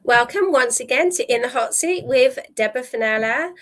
Welcome once again to In the Hot Seat with Deborah Fennella.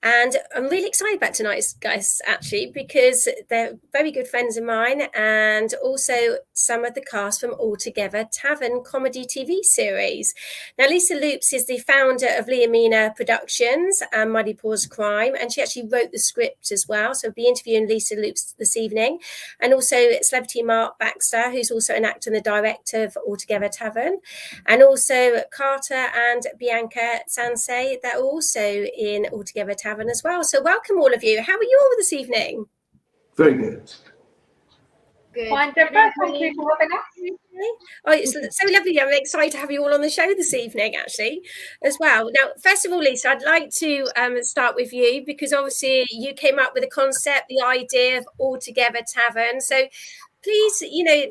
And I'm really excited about tonight's guests, actually, because they're very good friends of mine and also some of the cast from Altogether Tavern comedy TV series. Now, Lisa Loops is the founder of Leomina Productions and Muddypaws Crime, and she actually wrote the script as well. So I'll be interviewing Lisa Loops this evening. And also celebrity Mark Baxter, who's also an actor and the director of Altogether Tavern. And also Carter and Bianca Sansei, they're also in Altogether Tavern as well. So welcome all of you. How are you all this evening? Very good. Good. Fine, Deborah. Thank you for having us. Oh, it's so lovely. I'm excited to have you all on the show this evening, actually, as well. Now, first of all, Lisa, I'd like to start with you because obviously you came up with the concept, the idea of Altogether Tavern. So please,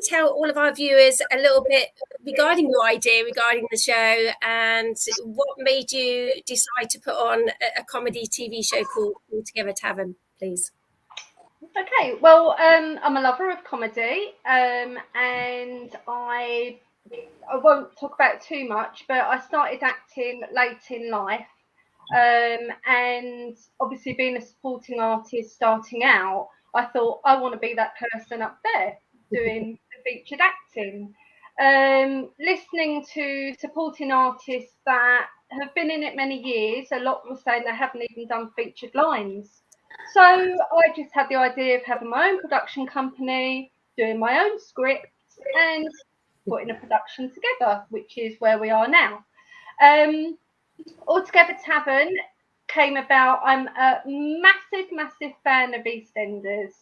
tell all of our viewers a little bit regarding your idea, regarding the show, and what made you decide to put on a comedy TV show called Altogether Tavern, please. Okay, well, I'm a lover of comedy, and I won't talk about it too much, but I started acting late in life, and obviously being a supporting artist starting out, I thought I want to be that person up there doing the featured acting. Listening to supporting artists that have been in it many years, a lot were saying they haven't even done featured lines. So I just had the idea of having my own production company, doing my own scripts and putting a production together, which is where we are now. Altogether Tavern came about. I'm a massive fan of EastEnders,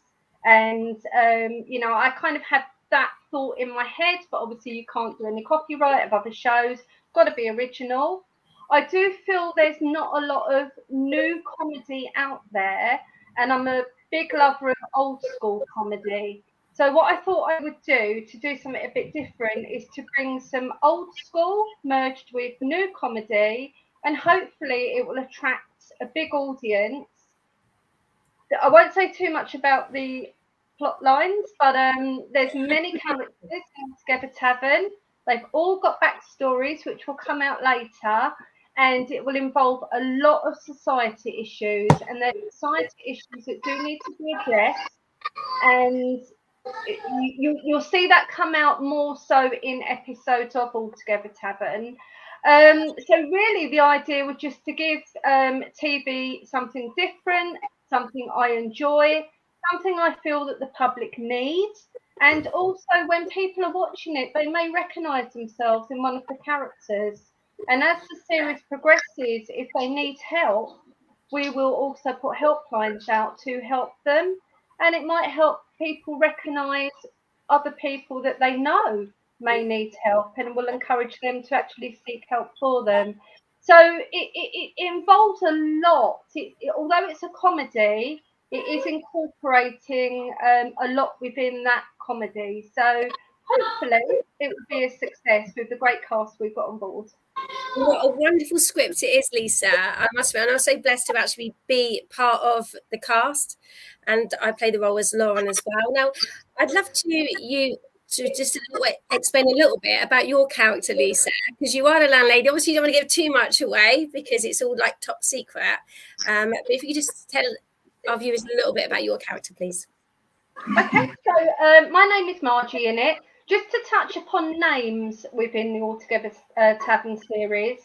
and I kind of had that thought in my head, but obviously you can't do any copyright of other shows. Got to be original. I do feel there's not a lot of new comedy out there, and I'm a big lover of old school comedy. So what I thought I would do to do something a bit different is to bring some old school merged with new comedy, and hopefully it will attract a big audience. I won't say too much about the plot lines, but there's many characters in Altogether Tavern. They've all got backstories which will come out later, and it will involve a lot of society issues, and there's society issues that do need to be addressed, and you'll see that come out more so in episodes of Altogether Tavern. So really the idea was just to give TV something different, something I enjoy, something I feel that the public needs, and also when people are watching it, they may recognise themselves in one of the characters. And as the series progresses, if they need help, we will also put helplines out to help them, and it might help people recognise other people that they know may need help, and will encourage them to actually seek help for them. So it involves a lot. Although it's a comedy, it is incorporating a lot within that comedy. So hopefully it will be a success with the great cast we've got on board. What a wonderful script it is, Lisa. I must admit, and I'm so blessed to actually be part of the cast, and I play the role as Lauren as well. Now, I'd love you to just explain a little bit about your character, Lisa, because you are the landlady. Obviously, you don't want to give too much away because it's all like top secret. But if you could just tell our viewers a little bit about your character, please. Okay, so my name is Margie in it. Just to touch upon names within the Altogether Tavern series,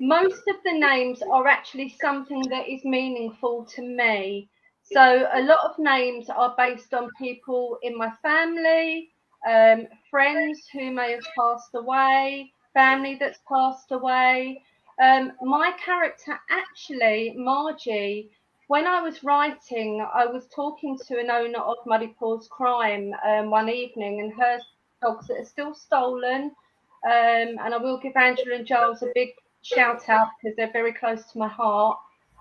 most of the names are actually something that is meaningful to me. So a lot of names are based on people in my family, friends who may have passed away, family that's passed away. My character, actually, Margie, when I was writing, I was talking to an owner of Muddypaws Crime one evening, and her dogs that are still stolen. And I will give Angela and Giles a big shout out because they're very close to my heart.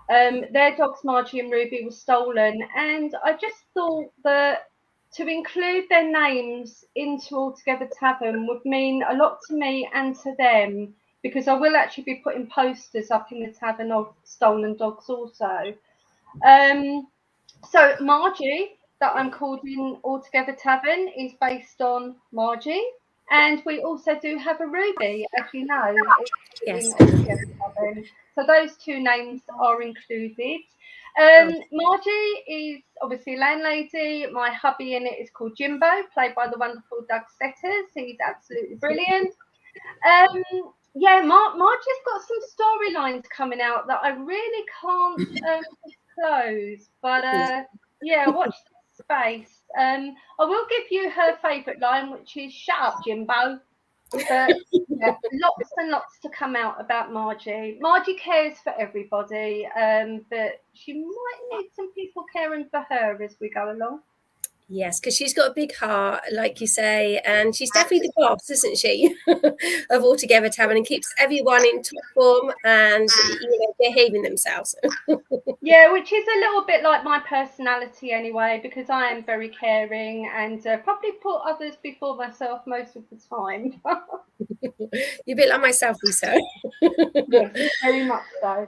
Their dogs, Margie and Ruby, were stolen, and I just thought that to include their names into Altogether Tavern would mean a lot to me and to them, because I will actually be putting posters up in the tavern of stolen dogs also. So Margie, that I'm called in Altogether Tavern, is based on Margie, And we also do have a Ruby, as you know, Yes. in Altogether Tavern. So those two names are included. Margie is obviously a landlady. My hubby in it is called Jimbo, played by the wonderful Doug Setters. He's absolutely brilliant. Yeah, Margie's got some storylines coming out that I really can't disclose. But yeah, watch this space. I will give you her favourite line, which is "Shut up, Jimbo." But yeah, lots and lots to come out about Margie. Margie cares for everybody, but she might need some people caring for her as we go along. Yes, because she's got a big heart, like you say, and she's definitely the boss, isn't she, of Altogether Tavern, and keeps everyone in top form and behaving themselves. Yeah, which is a little bit like my personality anyway, because I am very caring and probably put others before myself most of the time. You're a bit like myself, Lisa. Yes, very much so.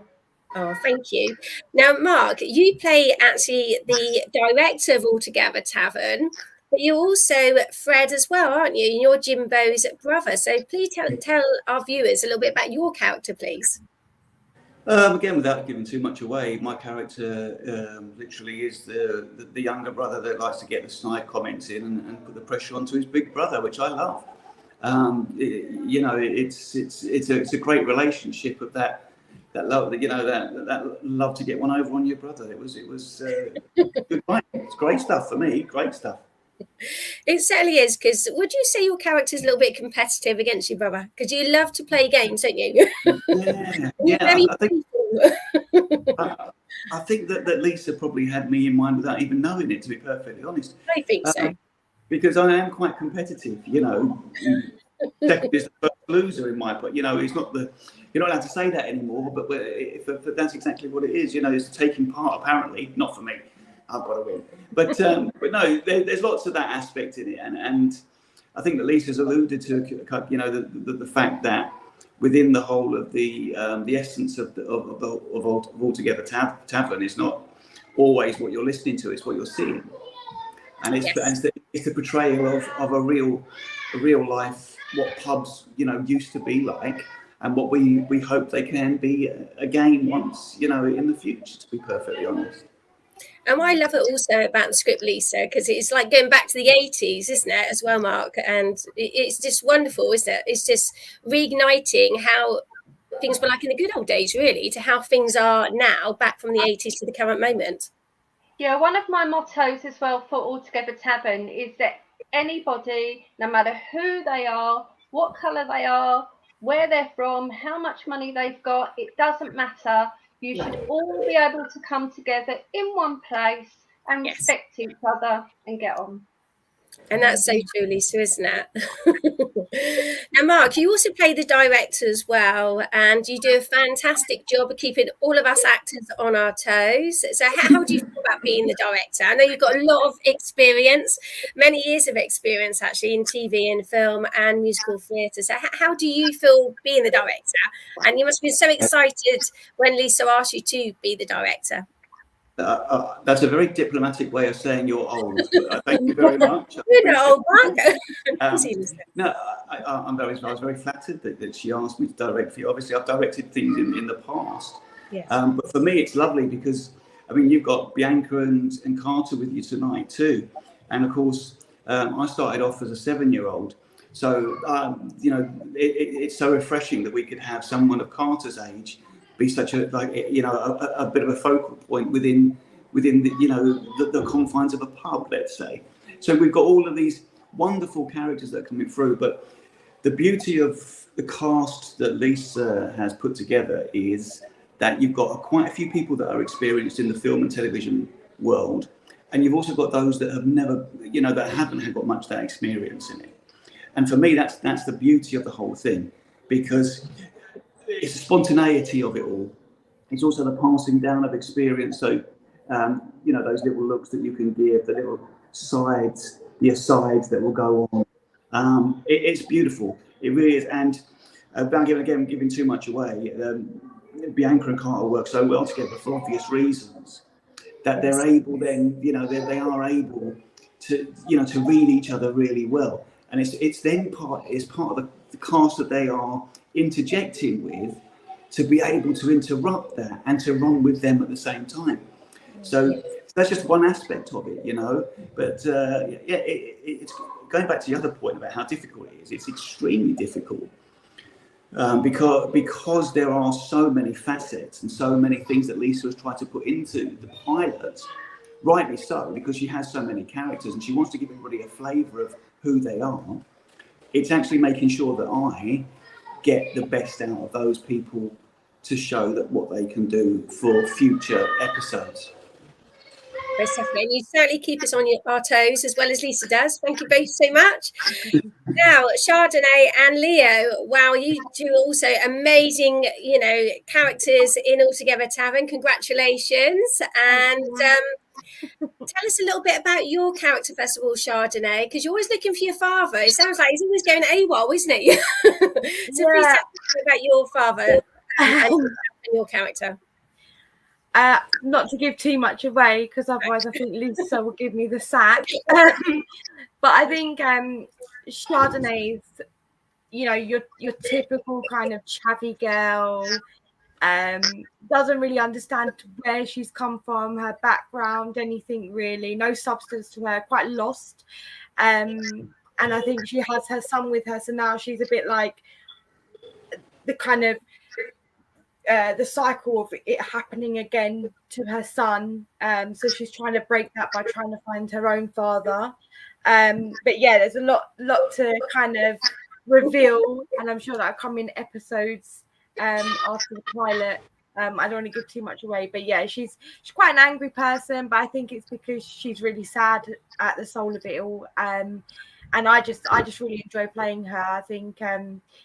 Oh, thank you. Now, Mark, you play actually the director of Altogether Tavern, but you're also Fred as well, aren't you? And you're Jimbo's brother. So please tell our viewers a little bit about your character, please. Again, without giving too much away, my character literally is the younger brother that likes to get the snide comments in and put the pressure onto his big brother, which I love. It's a great relationship of that love, that love to get one over on your brother. It was good fight. It's great stuff for me. Great stuff. It certainly is, because would you say your character's a little bit competitive against your brother? Because you love to play games, don't you? Yeah. I think that Lisa probably had me in mind without even knowing it, to be perfectly honest. I think so. Because I am quite competitive, Second is the first loser in my book. It's not you're not allowed to say that anymore, but that's exactly what it is. It's taking part. Apparently, not for me. I've got to win. But no, there's lots of that aspect in it, and I think that Lisa's alluded to, the fact that within the whole of the essence of Altogether Tavern is not always what you're listening to; it's what you're seeing, and it's the portrayal of a real life, what pubs used to be like, and what we hope they can be again once in the future. To be perfectly honest. And I love it also about the script, Lisa, because it's like going back to the 80s, isn't it, as well, Mark? And it's just wonderful, isn't it? It's just reigniting how things were like in the good old days, really, to how things are now, back from the 80s to the current moment. Yeah, one of my mottos as well for Altogether Tavern is that anybody, no matter who they are, what colour they are, where they're from, how much money they've got, it doesn't matter. You should all be able to come together in one place and respect each other and get on. And that's so true, Lisa, isn't it? Now, Mark, you also play the director as well, and you do a fantastic job of keeping all of us actors on our toes. So how do you feel about being the director? I know you've got a lot of experience, many years of experience, actually, in TV and film and musical theatre. So how do you feel being the director? And you must have been so excited when Lisa asked you to be the director. That's a very diplomatic way of saying you're old. Thank you very much. You're not old, Bianca. No, I was very flattered that she asked me to direct for you. Obviously, I've directed things in the past. Yes. But for me, it's lovely because, you've got Bianca and Carter with you tonight too. And of course, I started off as a 7-year-old. So, it's so refreshing that we could have someone of Carter's age be such a bit of a focal point within the confines of a pub, let's say. So we've got all of these wonderful characters that are coming through, but the beauty of the cast that Lisa has put together is that you've got quite a few people that are experienced in the film and television world, and you've also got those that have never, that haven't got much that experience in it. And for me, that's the beauty of the whole thing, because it's the spontaneity of it all. It's also the passing down of experience. So, those little looks that you can give, the little sides, the asides that will go on. It's beautiful. It really is. And without giving too much away, Bianca and Carter work so well together for obvious reasons that they're able then, they are able to read each other really well. and it's then part of the cast that they are interjecting with, to be able to interrupt that and to run with them at the same time. So that's just one aspect of it, you know. But it's going back to the other point about how difficult it is. It's extremely difficult because there are so many facets and so many things that Lisa has tried to put into the pilot. Rightly so, because she has so many characters and she wants to give everybody a flavour of who they are. It's actually making sure that I get the best out of those people to show that what they can do for future episodes. Most definitely. And you certainly keep us on our toes as well as Lisa does. Thank you both so much. Now, Chardonnay and Leo, wow, you two also amazing, you know, characters in Altogether Tavern. Congratulations. And tell us a little bit about your character, first of all, Chardonnay, because you're always looking for your father. It sounds like he's always going AWOL, isn't he? So please tell us about your father and your character. Not to give too much away, because otherwise I think Lisa will give me the sack. But I think Chardonnay's, you know, your typical kind of chavvy girl, doesn't really understand where she's come from, her background, anything really, no substance to her, quite lost. And I think she has her son with her, so now she's a bit like the kind of the cycle of it happening again to her son. So she's trying to break that by trying to find her own father. But yeah, there's a lot to kind of reveal, and I'm sure that'll come in episodes after the pilot. I don't want to give too much away, but yeah, she's quite an angry person, but I think it's because she's really sad at the soul of it all. And I just really enjoy playing her. I think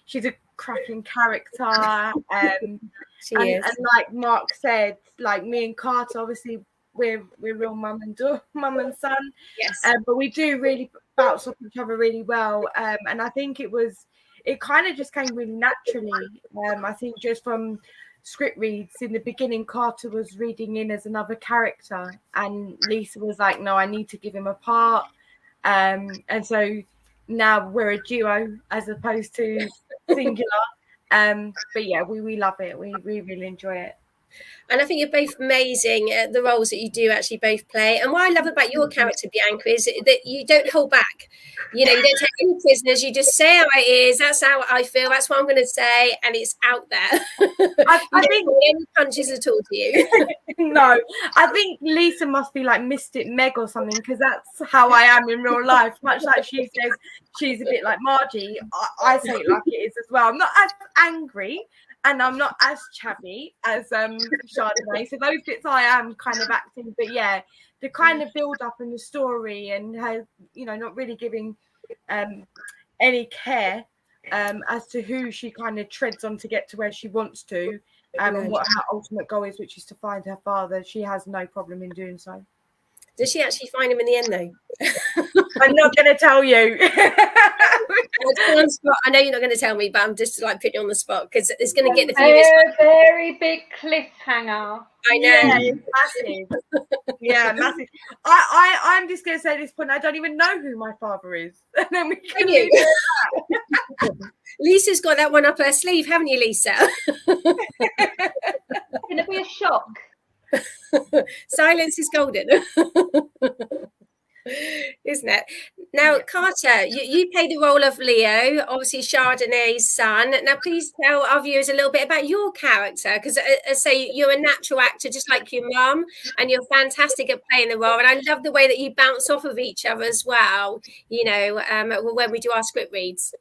she's a cracking character. And like Mark said, like me and Carter, obviously we're real mum and son. Yes. But we do really bounce off each other really well. And I think it kind of just came really naturally. I think just from script reads in the beginning, Carter was reading in as another character, and Lisa was like, no, I need to give him a part. And so now we're a duo as opposed to singular. But yeah, we love it. We really enjoy it. And I think you're both amazing at the roles that you do actually both play. And what I love about your character, Bianca, is that you don't hold back. You know, you don't take any prisoners. You just say how it is. That's how I feel. That's what I'm going to say. And it's out there. I think any punches at all to you. No, I think Lisa must be like Mystic Meg or something, because that's how I am in real life. Much like she says she's a bit like Margie, I say it like it is as well. I'm not as angry and I'm not as chavvy as Chardonnay. So those bits I am kind of acting, but yeah, the kind of build up in the story and her, you know, not really giving any care as to who she kind of treads on to get to where she wants to. And what her ultimate goal is, which is to find her father. She has no problem in doing so. Does she actually find him in the end, though? I'm not going to tell you. I know you're not going to tell me, but I'm just like putting you on the spot because it's going to get the viewers. Very big cliffhanger. I know. Yeah, it's massive. Yeah, massive. I'm just going to say at this point, I don't even know who my father is. And then we can leave it at that. Lisa's got that one up her sleeve, haven't you, Lisa? It's going to be a shock. Silence is golden. Isn't it? Now, Carter, you play the role of Leo, obviously Chardonnay's son. Now, please tell our viewers a little bit about your character, because I say you're a natural actor, just like your mum, and you're fantastic at playing the role. And I love the way that you bounce off of each other as well, you know, when we do our script reads.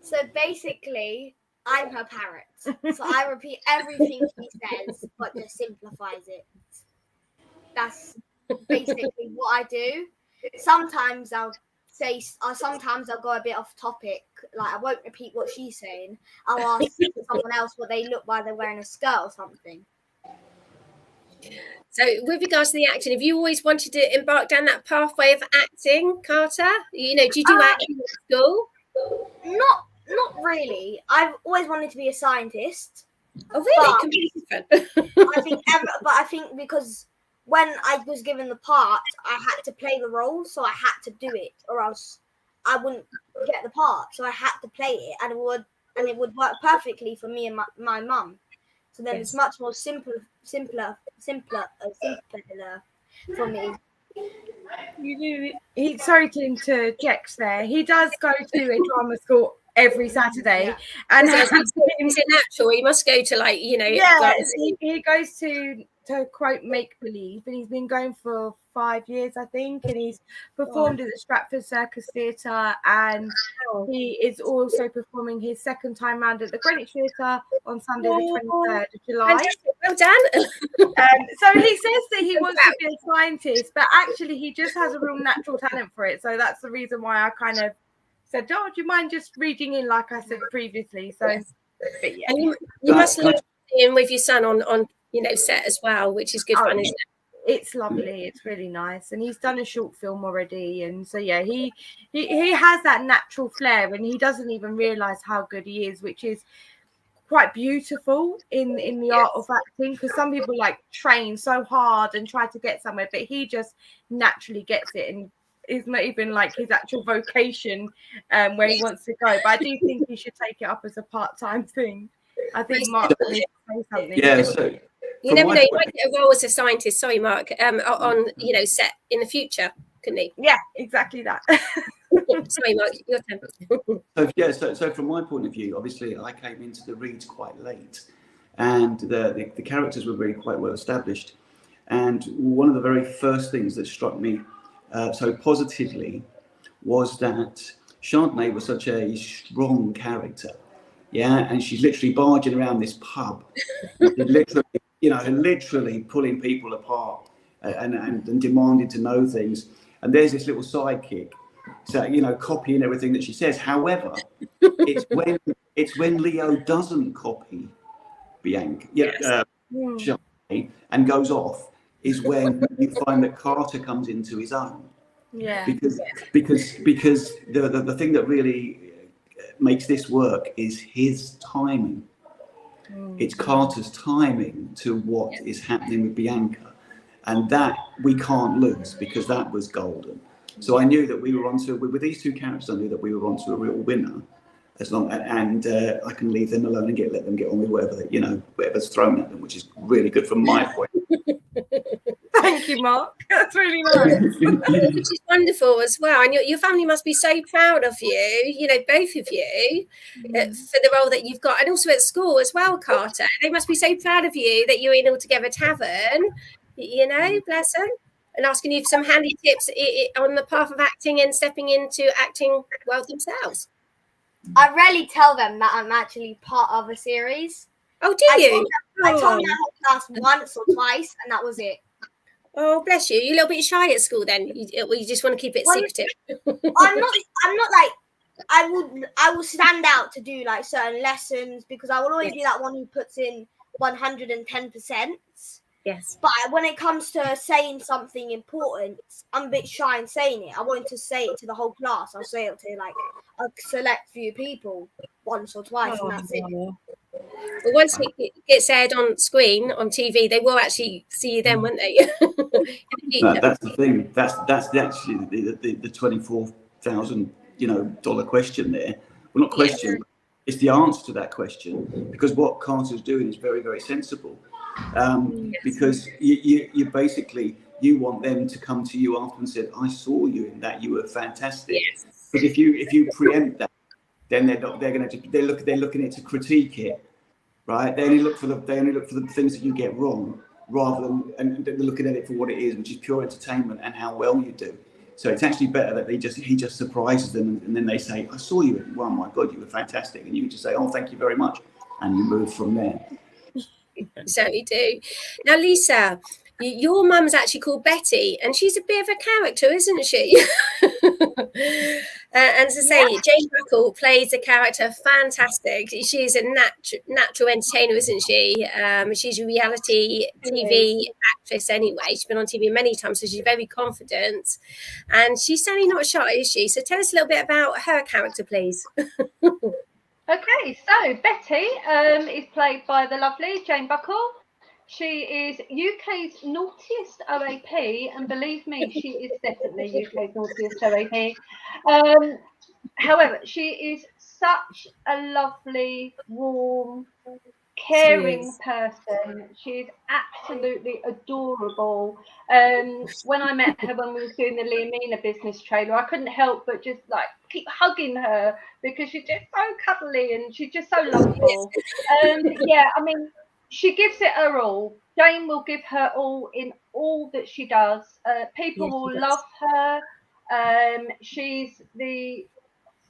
So basically, I'm her parrot. So I repeat everything she says, but just simplifies it. That's basically what I do. Sometimes I'll go a bit off topic. Like I won't repeat what she's saying. I'll ask someone else what they look like they're wearing a skirt or something. So with regards to the acting, have you always wanted to embark down that pathway of acting, Carter? You know, do you do acting at school? Not really. I've always wanted to be a scientist. Oh, really? Completely different. I think because when I was given the part, I had to play the role, so I had to do it, or else I wouldn't get the part. So I had to play it, and it would work perfectly for me and my mum. So then it's much more simpler for me. Sorry to interject there. He does go to a drama school every Saturday, and he's a natural. He must go to he goes to quote make believe, and he's been going for 5 years, I think, and he's performed at the Stratford Circus Theatre, and he is also performing his second time round at the Greenwich Theatre on Sunday the 23rd of July. Well done. So he says that he wants to be a scientist, but actually he just has a real natural talent for it. So that's the reason why I kind of said, "Oh, do you mind just reading in like I said previously?" So, but yeah, and you must love being with your son on set as well, which is good fun, isn't it? It's lovely. It's really nice, and he's done a short film already, and so yeah, he has that natural flair, and he doesn't even realize how good he is, which is quite beautiful in the art of acting, because some people like train so hard and try to get somewhere, but he just naturally gets it, and it's not even like his actual vocation where he wants to go. But I do think he should take it up as a part-time thing. I think Mark needs to say something. Yeah, so you never know, you might get a role as a scientist, sorry Mark, on set in the future, couldn't he? Yeah, exactly that. Sorry Mark, your turn. So from my point of view, obviously I came into the reads quite late, and the characters were really quite well established, and one of the very first things that struck me so positively was that Chardonnay was such a strong character, and she's literally barging around this pub, literally pulling people apart and demanding to know things, and there's this little sidekick, so copying everything that she says. However, it's when Leo doesn't copy Bianca, Chardonnay, and goes off, is when you find that Carter comes into his own. Yeah. Because the thing that really makes this work is his timing. It's Carter's timing to what is happening with Bianca, and that we can't lose, because that was golden. So I knew that we were onto, with these two characters, I knew that we were onto a real winner. And I can leave them alone and let them get on with whatever's thrown at them, which is really good from my point. Thank you, Mark. That's really nice. Which is wonderful as well. And your family must be so proud of you, both of you, for the role that you've got. And also at school as well, Carter. They must be so proud of you that you're in Altogether Tavern, bless them. And asking you for some handy tips on the path of acting and stepping into acting well themselves. I rarely tell them that I'm actually part of a series. Oh, do you? I told my whole class once or twice, and that was it. Oh, bless you. You're a little bit shy at school then. You just want to keep it secretive. I'm not like, I will stand out to do like certain lessons, because I will always be that one who puts in 110%. Yes. But when it comes to saying something important, I'm a bit shy in saying it. I want to say it to the whole class. I'll say it to like a select few people once or twice, and that's it. Well, once it gets aired on screen on TV, they will actually see you then, won't they? That's the thing. That's actually the $24,000 question there. Well, not question. Yeah. It's the answer to that question, because what Carter's doing is very, very sensible. Because you basically, you want them to come to you after and say, "I saw you in that. You were fantastic." Yes. But if you preempt that, then they're looking at it to critique it, right? They only look for the things that you get wrong, rather than, and they're looking at it for what it is, which is pure entertainment and how well you do. So it's actually better that he just surprises them, and then they say, "I saw you in, wow, my God, you were fantastic," and you just say, "Oh, thank you very much," and you move from there. Certainly do. Now, Lisa, your mum's actually called Betty, and she's a bit of a character, isn't she? And to say, Jane Buckle plays the character fantastic. She's a natural entertainer, isn't she? She's a reality TV actress anyway. She's been on TV many times, so she's very confident. And she's certainly not shy, is she? So tell us a little bit about her character, please. Okay, so Betty is played by the lovely Jane Buckle. She is UK's naughtiest OAP, and believe me, she is definitely UK's naughtiest OAP. However, she is such a lovely, warm, caring person. She's absolutely adorable. When I met her when we was doing the Leomina business trailer, I couldn't help but just like keep hugging her because she's just so cuddly and she's just so lovable. Yeah, I mean, she gives it her all. Jane will give her all in all that she does. People will love her. She's the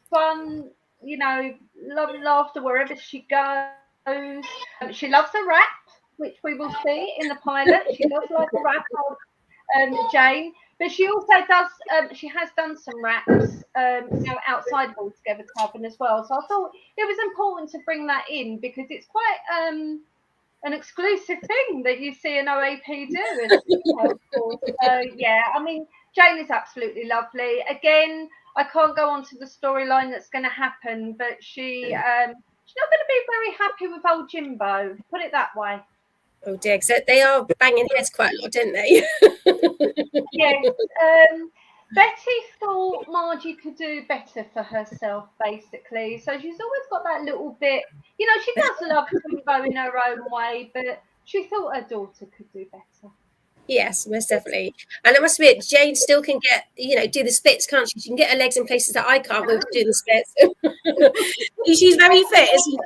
fun, you know, love and laughter wherever she goes. She loves a rap, which we will see in the pilot. She does like a rap, Jane. But she also does. She has done some raps, outside of Altogether Tavern as well. So I thought it was important to bring that in because it's quite an exclusive thing that you see an OAP do. As, of course. Yeah, I mean, Jane is absolutely lovely. Again, I can't go on to the storyline that's going to happen, but she's not going to be very happy with old Jimbo. Put it that way. Oh dear, so they are banging heads quite a lot, don't they? Yes. Betty thought Margie could do better for herself, basically. So she's always got that little bit, she does love Jimbo in her own way, but she thought her daughter could do better. Yes, most definitely. And I must admit, Jane still can get, do the splits, can't she? She can get her legs in places that I can't with doing the splits. She's very fit, isn't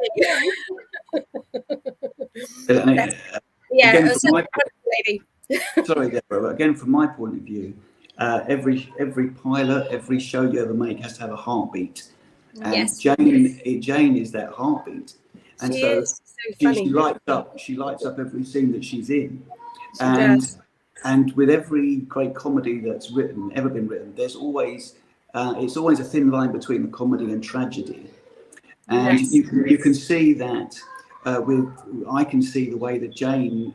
she? Yeah, sorry, Deborah, but again, from my point of view, every pilot, every show you ever make has to have a heartbeat. And yes. Jane is that heartbeat. And she lights up every scene that she's in. And with every great comedy that's ever been written, there's always it's always a thin line between the comedy and tragedy. And yes. you can see that I can see the way that Jane,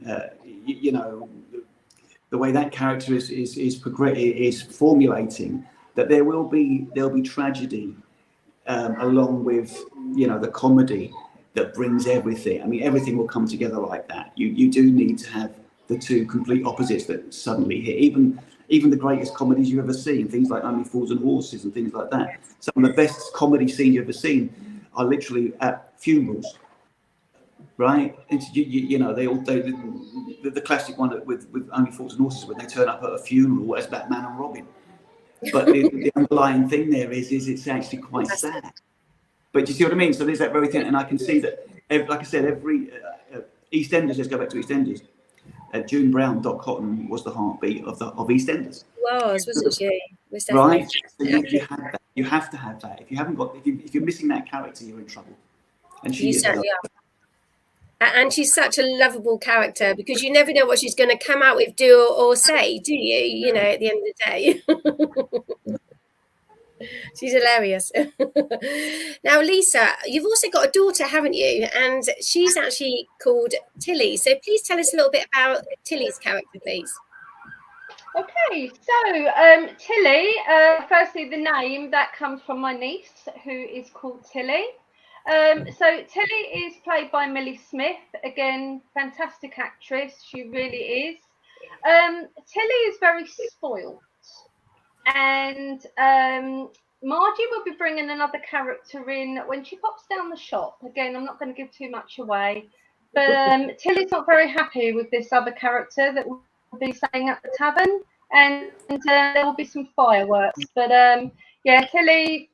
the way that character is formulating, that there'll be tragedy along with the comedy that brings everything. I mean, everything will come together like that. You do need to have the two complete opposites that suddenly hit. Even the greatest comedies you've ever seen, things like Only Fools and Horses and things like that. Some of the best comedy scenes you've ever seen are literally at funerals, right? And the classic one with Only Fools and Horses when they turn up at a funeral as Batman and Robin. But the underlying thing there is it's actually quite sad. But do you see what I mean? So there's that very thing, and I can see that. Like I said, every EastEnders. Let's go back to EastEnders. June Brown, Dot Cotton was the heartbeat of EastEnders. Wasn't she? Right. So you have that. You have to have that. If you haven't got, if you're missing that character, you're in trouble. And she is. And she's such a lovable character because you never know what she's going to come out with, do or say, do you? At the end of the day. She's hilarious. Now, Lisa, you've also got a daughter, haven't you? And she's actually called Tilly. So please tell us a little bit about Tilly's character, please. Okay, so Tilly, firstly, the name that comes from my niece, who is called Tilly. So Tilly is played by Millie Smith. Again, fantastic actress. She really is. Tilly is very spoiled. And Margie will be bringing another character in when she pops down the shop. Again, I'm not going to give too much away. But Tilly's not very happy with this other character that will be staying at the tavern. And there will be some fireworks. But yeah, Tilly,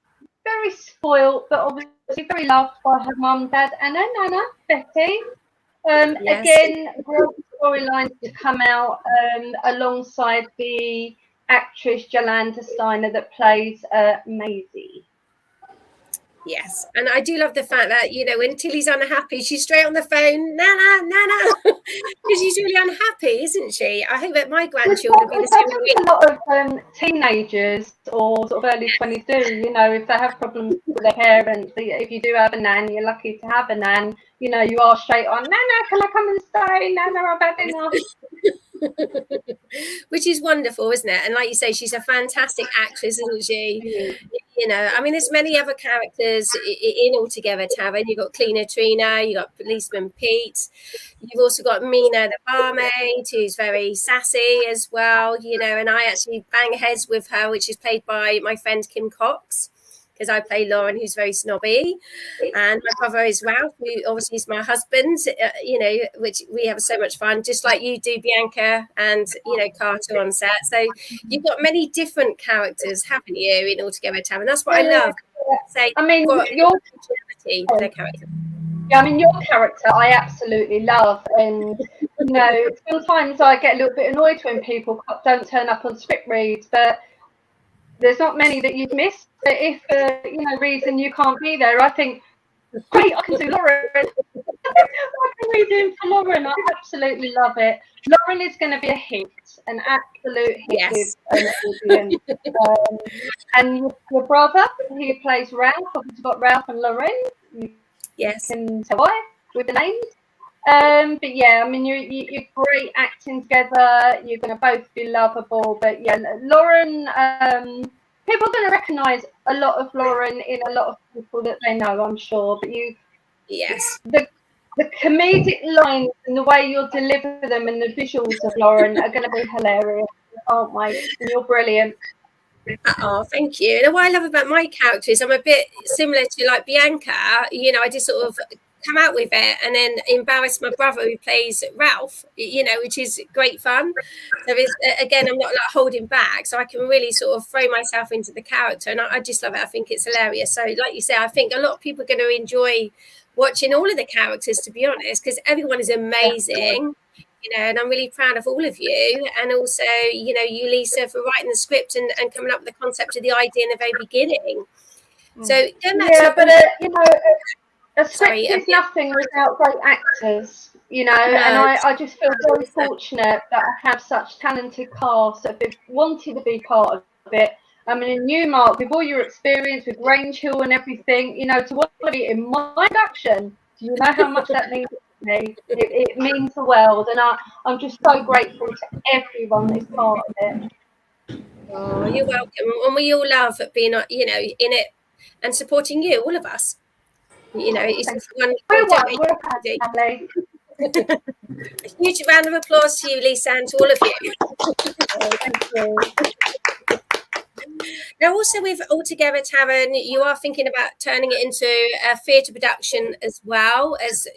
very spoiled, but obviously very loved by her mum, dad, and her nana, Betty. Again, great storylines to come out alongside the actress Jolanda Steiner that plays Maisie. Yes, and I do love the fact that when Tilly's unhappy, she's straight on the phone, Nana, because she's really unhappy, isn't she? I hope that my grandchildren will be the same way. A lot of teenagers or sort of early 20s do, if they have problems with their parents. If you do have a nan, you're lucky to have a nan. You are straight on, Nana, can I come and stay? Nana, I've had enough. Which is wonderful, isn't it? And like you say, she's a fantastic actress, isn't she? I mean, there's many other characters in Altogether Tavern. You've got Cleaner Trina, you've got Policeman Pete, you've also got Mina the barmaid, who's very sassy as well, and I actually bang heads with her, which is played by my friend Kim Cox, because I play Lauren, who's very snobby, and my brother is Ralph, who obviously is my husband. Which we have so much fun, just like you do, Bianca, and Carter on set. So you've got many different characters, haven't you, in Altogether Tavern? That's what I love. Say, I mean, your personality with their characters. Yeah, I mean, your character I absolutely love, and sometimes I get a little bit annoyed when people don't turn up on script reads, but there's not many that you've missed. But if reason you can't be there, I think great, I can do Lauren. I can read in for Lauren. I absolutely love it. Lauren is going to be a hit, an absolute hit. Yes. With an audience. And your brother, who plays Ralph, obviously got Ralph and Lauren. Yes. Can tell why with the names. But yeah, I mean, you're great acting together. You're going to both be lovable. But yeah, Lauren, people are going to recognise a lot of Lauren in a lot of people that they know, I'm sure. But yes, the comedic lines and the way you'll deliver them and the visuals of Lauren are going to be hilarious. Can't wait. And you're brilliant. Oh, thank you. And what I love about my character is I'm a bit similar to like Bianca. I just sort of come out with it and then embarrass my brother who plays Ralph, which is great fun. So again, I'm not like holding back, so I can really sort of throw myself into the character, and I just love it. I think it's hilarious. So like you say, I think a lot of people are going to enjoy watching all of the characters, to be honest, because everyone is amazing. And I'm really proud of all of you, and also you, Lisa, for writing the script and coming up with the concept of the idea in the very beginning. So a script is nothing without great actors, and I just feel very fortunate that I have such talented cast that have wanted to be part of it. I mean, in Newmark, with all your experience with Grange Hill and everything, to want to be in my production, do you know how much that means to me? It means the world, and I'm just so grateful to everyone that's part of it. Oh, you're welcome, and we all love being, in it and supporting you, all of us. It's just wonderful. A huge round of applause to you, Lisa, and to all of you. Thank you. Now, also with Altogether Tavern, you are thinking about turning it into a theatre production as well as,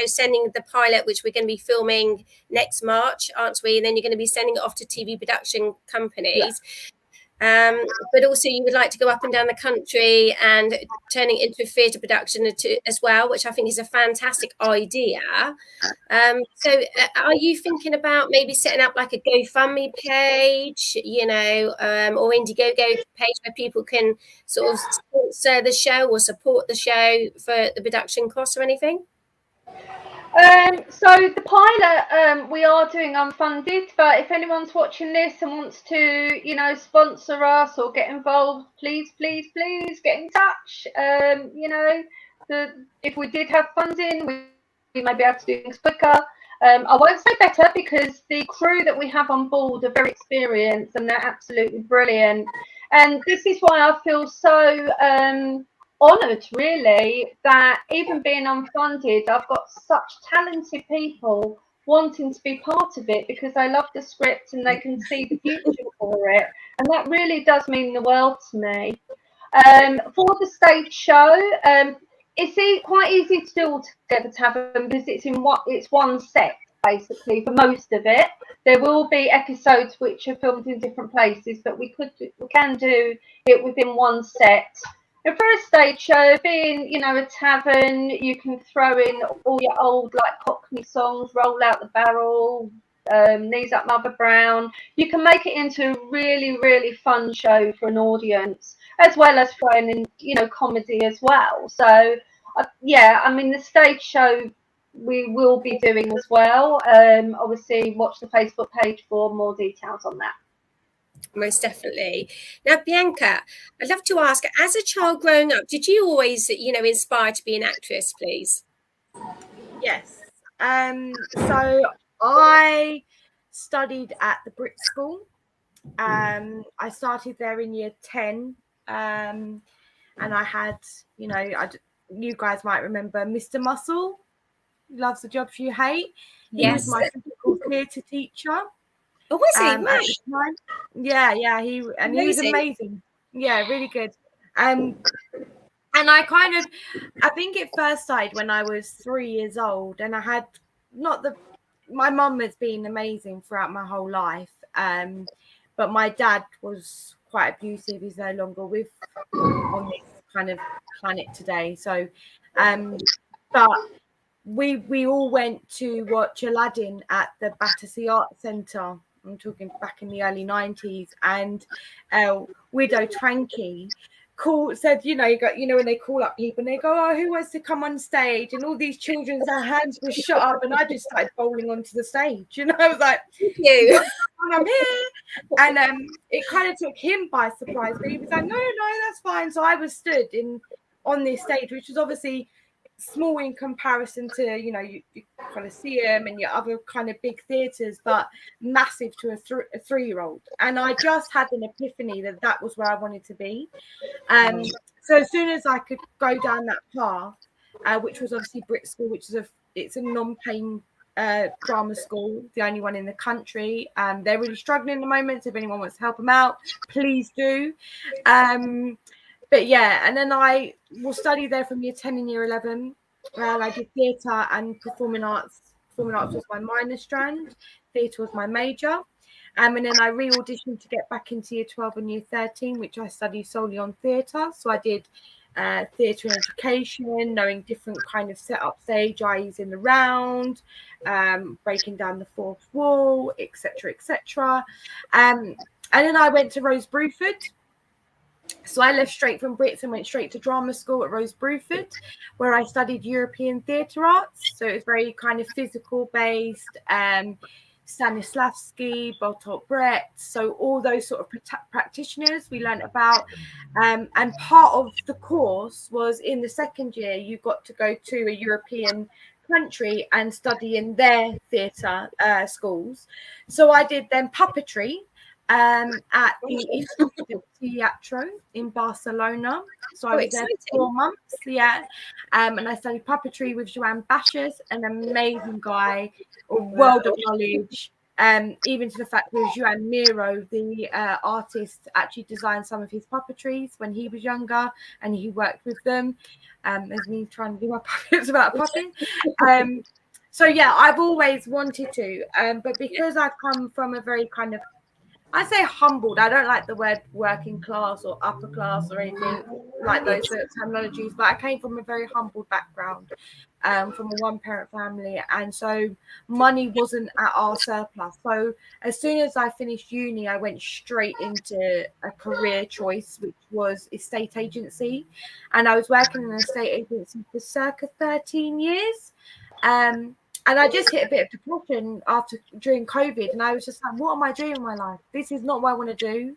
sending the pilot, which we're going to be filming next March, aren't we? And then you're going to be sending it off to TV production companies. But also you would like to go up and down the country and turning it into a theatre production as well, which I think is a fantastic idea. So are you thinking about maybe setting up like a GoFundMe page, or Indiegogo page where people can sort of sponsor the show or support the show for the production costs or anything? So the pilot we are doing unfunded, but if anyone's watching this and wants to sponsor us or get involved, please get in touch. If we did have funding, we may be able to do things quicker. I won't say better, because the crew that we have on board are very experienced and they're absolutely brilliant, and this is why I feel so honoured, really, that even being unfunded, I've got such talented people wanting to be part of it because they love the script and they can see the future for it, and that really does mean the world to me. For the stage show, it's quite easy to do Altogether Tavern because it's one set basically for most of it. There will be episodes which are filmed in different places, but we can do it within one set. And for a stage show, being, a tavern, you can throw in all your old, like, Cockney songs, Roll Out the Barrel, Knees Up Mother Brown. You can make it into a really, really fun show for an audience, as well as throwing in, comedy as well. So, the stage show we will be doing as well. Obviously, watch the Facebook page for more details on that. Most definitely. Now, Bianca, I'd love to ask, as a child growing up, did you always, inspire to be an actress, please? Yes. So I studied at the Brit School. I started there in year 10. And I had, you guys might remember Mr. Muscle, who loves the jobs you hate. He was my physical theatre teacher. Oh, was he? Yeah, he was amazing. Yeah, really good. And I think it first started when I was 3 years old, and I had my mum has been amazing throughout my whole life. But my dad was quite abusive. He's no longer on this kind of planet today. So, but we all went to watch Aladdin at the Battersea Art Centre. I'm talking back in the early 90s, and Widow Twankey said, when they call up people and they go, oh, who wants to come on stage? And all these children's hands were shut up, and I just started bowling onto the stage. I was like, you. I'm here. And it kind of took him by surprise, but he was like, no, that's fine. So I was stood on this stage, which was obviously small in comparison to your Coliseum and your other kind of big theatres, but massive to a 3-year-old. And I just had an epiphany that was where I wanted to be. So as soon as I could go down that path, which was obviously Brit School, which is it's a non-paying drama school, the only one in the country. They're really struggling at the moment, so if anyone wants to help them out, please do. But yeah, and then I will study there from year 10 and year 11. I did theatre and performing arts. Performing arts was my minor strand. Theatre was my major. And then I re-auditioned to get back into year 12 and year 13, which I studied solely on theatre. So I did theatre and education, knowing different kind of set-up stage, eyes in the round, breaking down the fourth wall, etc., etc. And then I went to Rose Bruford. So I left straight from Brits and went straight to drama school at Rose Bruford, where I studied European theatre arts. So it was very kind of physical based, Stanislavski, Bertolt Brecht. So all those sort of practitioners we learned about. And part of the course was in the second year, you got to go to a European country and study in their theatre schools. So I did then puppetry at the Instituto del Teatro in Barcelona. So I was there for 4 months, and I studied puppetry with Joan Baches, an amazing guy, a world of knowledge, even to the fact that Joan Miro, the artist, actually designed some of his puppetries when he was younger, and he worked with them, as me trying to do my puppets about puppets. So yeah, I've always wanted to, but because I've come from a very kind of, I say humbled. I don't like the word working class or upper class or anything like those terminologies, but I came from a very humbled background, from a one-parent family, and so money wasn't at our surplus. So as soon as I finished uni, I went straight into a career choice, which was estate agency, and I was working in an estate agency for circa 13 years. And I just hit a bit of depression during COVID, and I was just like, what am I doing in my life? This is not what I want to do.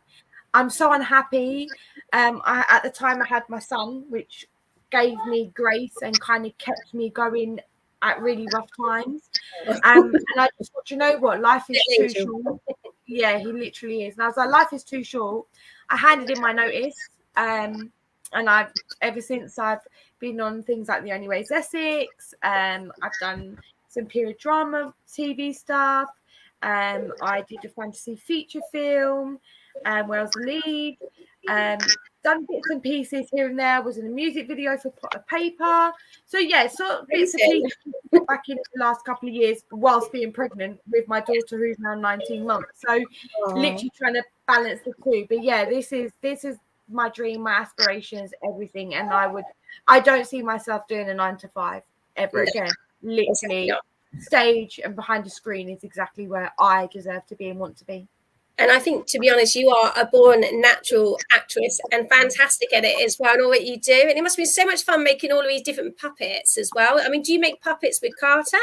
I'm so unhappy. At the time I had my son, which gave me grace and kind of kept me going at really rough times. And I just thought, you know what, life is too short. Yeah, he literally is. And I was like, life is too short. I handed in my notice, and I've ever since I've been on things like The Only Way is Essex. I've done some period drama TV stuff. I did a fantasy feature film where I was the lead. Done bits and pieces here and there. Was in a music video for Pot of Paper. So yeah, so bits and pieces back in the last couple of years whilst being pregnant with my daughter, who's now 19 months. So literally trying to balance the two. But yeah, this is my dream, my aspirations, everything. And I don't see myself doing a 9 to 5 ever again. Literally, stage and behind a screen is exactly where I deserve to be and want to be. And I think, to be honest, you are a born natural actress and fantastic at it as well, and all that you do. And it must be so much fun making all of these different puppets as well. I mean, do you make puppets with Carter?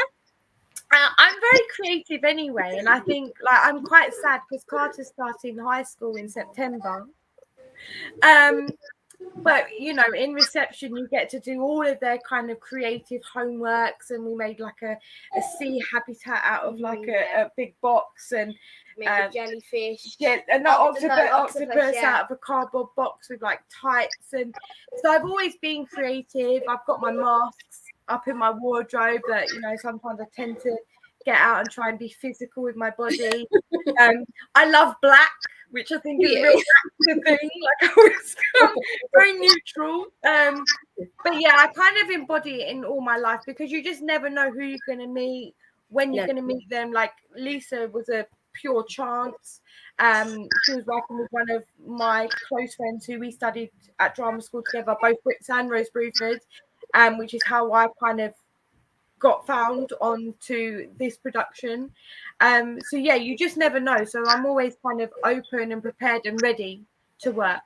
I'm very creative anyway, and I think I'm quite sad because Carter's starting high school in September. But in reception you get to do all of their kind of creative homeworks, and we made like a sea habitat out of like a big box, and make a jellyfish, and that octopus out of a cardboard box with like tights. And so I've always been creative. I've got my masks up in my wardrobe that sometimes I tend to get out and try and be physical with my body. I love black, which I think is a real actor thing. Like I always come very neutral. But yeah, I kind of embody it in all my life because you just never know who you're going to meet, when you're going to meet them. Like Lisa was a pure chance. She was working with one of my close friends who we studied at drama school together, both Brits and Rose Bruford, which is how I kind of got found onto this production. So yeah, you just never know. So I'm always kind of open and prepared and ready to work.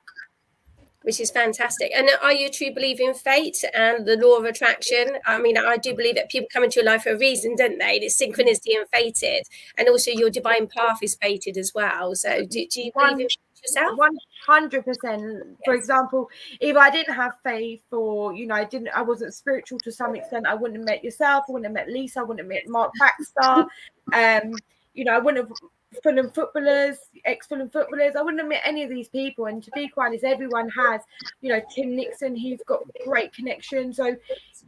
Which is fantastic. And are you a true believer in fate and the law of attraction? I mean, I do believe that people come into your life for a reason, don't they? It's synchronicity and fated. And also your divine path is fated as well. So do you believe in yourself? 100%. For example, if I didn't have faith, or I wasn't spiritual to some extent, I wouldn't have met yourself, I wouldn't have met Lisa, I wouldn't have met Mark Baxter. I wouldn't have Fulham footballers, ex-Fulham footballers. I wouldn't have met any of these people. And to be quite honest, everyone has, Tim Nixon, he's got great connections. So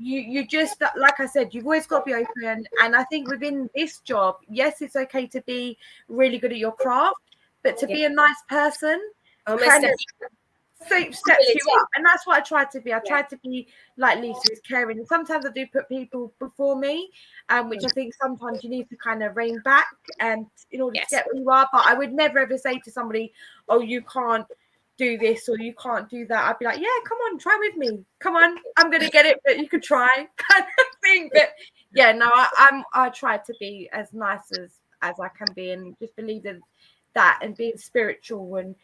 you just, like I said, you've always got to be open. And I think within this job, yes, it's okay to be really good at your craft, but to be a nice person kind of steps you up. And that's what I tried to be. I tried to be like Lisa's, caring. And sometimes I do put people before me, which I think sometimes you need to kind of rein back and in order to get where you are. But I would never ever say to somebody, oh, you can't do this or you can't do that. I'd be like, yeah, come on, try with me. Come on, I'm going to get it, but you could try kind of thing. But yeah, no, I try to be as nice as I can be and just believe in that and being spiritual and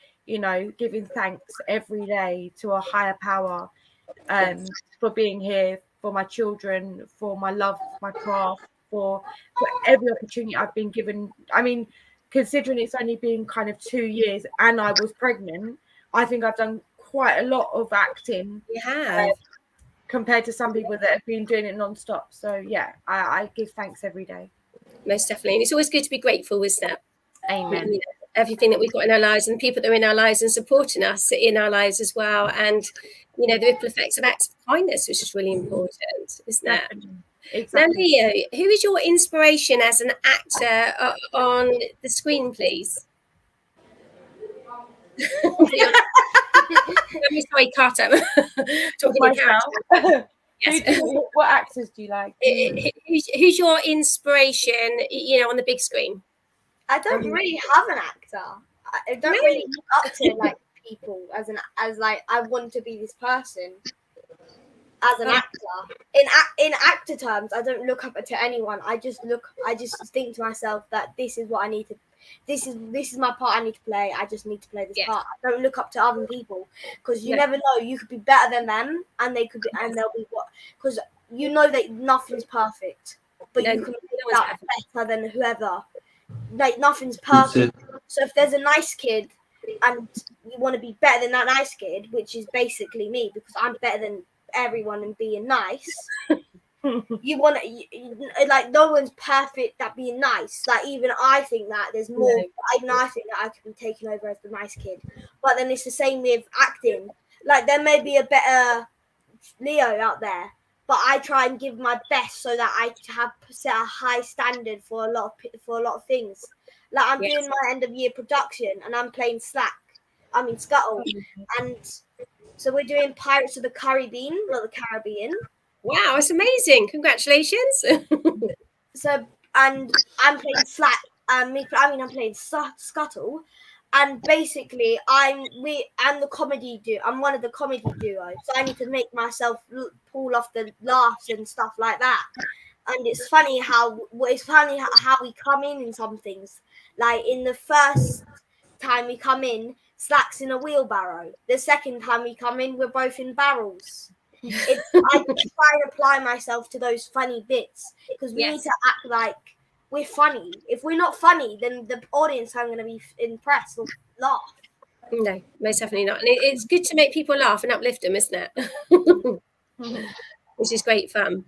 giving thanks every day to a higher power for being here, for my children, for my love, my craft, for every opportunity I've been given. I mean, considering it's only been kind of 2 years and I was pregnant, I think I've done quite a lot of acting. You have. Compared to some people that have been doing it non-stop. So yeah, I give thanks every day. Most definitely. And it's always good to be grateful, isn't it? Amen. Everything that we've got in our lives and the people that are in our lives and supporting us in our lives as well. And, the ripple effects of acts of kindness, which is really important, isn't it? Exactly. Now, Leo, who is your inspiration as an actor on the screen, please? I'm sorry, Carter. Talking to character. Yes. What actors do you like? Who's your inspiration, on the big screen? I don't really have an actor. I don't really look up to like people as I want to be this person as an actor. In actor terms, I don't look up to anyone. I just think to myself that this is what I need to. This is my part I need to play. I just need to play this part. I don't look up to other people because you never know. You could be better than them, and they could be, and they'll be what? Because that nothing's perfect, but you can be better than whoever. Like nothing's perfect. So if there's a nice kid and you want to be better than that nice kid, which is basically me because I'm better than everyone and being nice, you want to like no one's perfect at being nice. Like even I think that there's more. Even I think that I could be taken over as the nice kid. But then it's the same with acting. Like there may be a better Leo out there. But I try and give my best so that I have set a high standard for a lot of things. Like I'm doing my end of year production and I'm playing Scuttle, and so we're doing Pirates of the Caribbean, not the Caribbean. Wow, it's amazing! Congratulations. So and I'm playing Slack. I'm playing Scuttle. And basically, I'm the comedy duo. I'm one of the comedy duo, so I need to make myself pull off the laughs and stuff like that. And it's funny how we come in some things. Like in the first time we come in, Slack's in a wheelbarrow. The second time we come in, we're both in barrels. I try and apply myself to those funny bits because we need to act like we're funny. If we're not funny, then the audience aren't going to be impressed or laugh. No, most definitely not. And it's good to make people laugh and uplift them, isn't it? which is great fun.